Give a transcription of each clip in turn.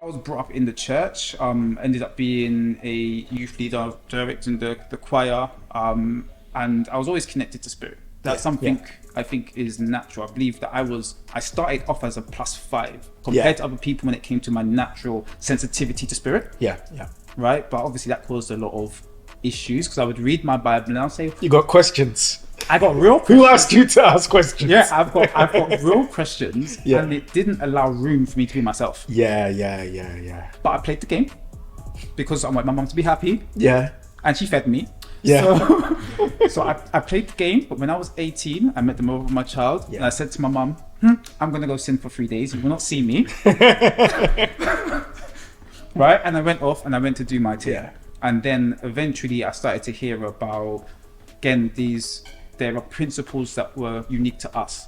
I was brought up in the church, ended up being a youth leader, directing the choir, and I was always connected to spirit. That's something I think is natural. I believe that I started off as a +5 compared to other people when it came to my natural sensitivity to spirit. Right? But obviously that caused a lot of issues because I would read my Bible and I'll say, you got questions. I got real questions. Who asked you to ask questions? Yeah, I've got real questions, and it didn't allow room for me to be myself. Yeah. But I played the game because I want my mom to be happy. Yeah. And she fed me. Yeah. So I played the game, but when I was 18, I met the mother of my child, and I said to my mom, I'm gonna go sin for 3 days. You will not see me. Right? And I went off and I went to do my thing. Yeah. And then eventually I started to hear about, again, there are principles that were unique to us.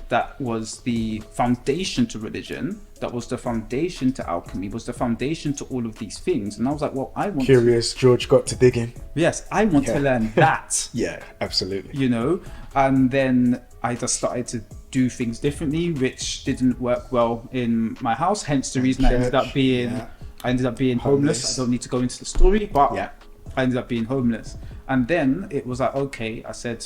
That was the foundation to religion. That was the foundation to alchemy. Was the foundation to all of these things. And I was like, well, I want Curious George got to digging. Yes, I want to learn that. Yeah, absolutely. You know, and then I just started to do things differently, which didn't work well in my house. Hence the reason I ended up being homeless. I don't need to go into the story, but I ended up being homeless. And then it was like, okay, I said,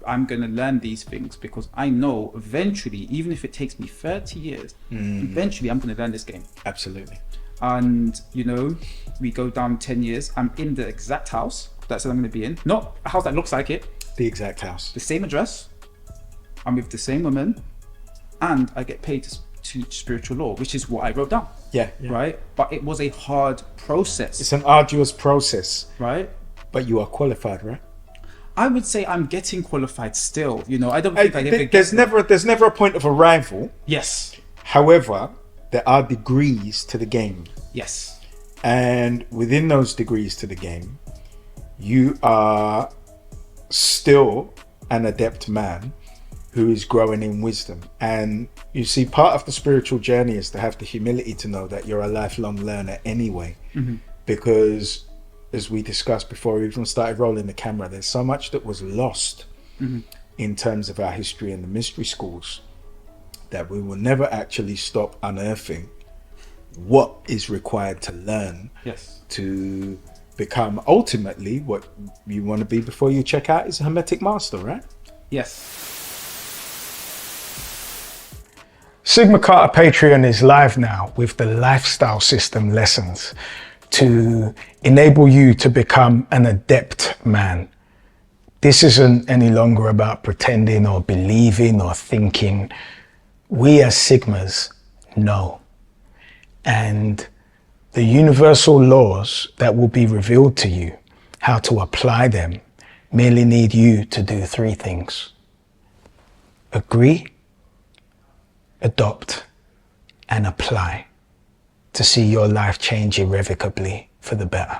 I'm going to learn these things because I know eventually, even if it takes me 30 years, eventually I'm going to learn this game. Absolutely. And, you know, we go down 10 years. I'm in the exact house that I'm going to be in. Not a house that looks like it. The exact house. The same address. I'm with the same woman. And I get paid to teach spiritual law, which is what I wrote down. Yeah. Right? But it was a hard process. It's an arduous process. Right? But you are qualified, right? I would say I'm getting qualified still. You know, I don't think there's never a point of arrival. Yes. However, there are degrees to the game. Yes. And within those degrees to the game, you are still an adept man who is growing in wisdom. And you see, part of the spiritual journey is to have the humility to know that you're a lifelong learner anyway. Because as we discussed before we even started rolling the camera, there's so much that was lost in terms of our history in the mystery schools that we will never actually stop unearthing what is required to learn to become ultimately what you want to be before you check out is a Hermetic master, right? Yes. SigmaCarta Patreon is live now with the lifestyle system lessons to enable you to become an adept man. This isn't any longer about pretending or believing or thinking. We as Sigmas know. And the universal laws that will be revealed to you, how to apply them, merely need you to do 3 things. Agree, adopt, and apply to see your life change irrevocably for the better.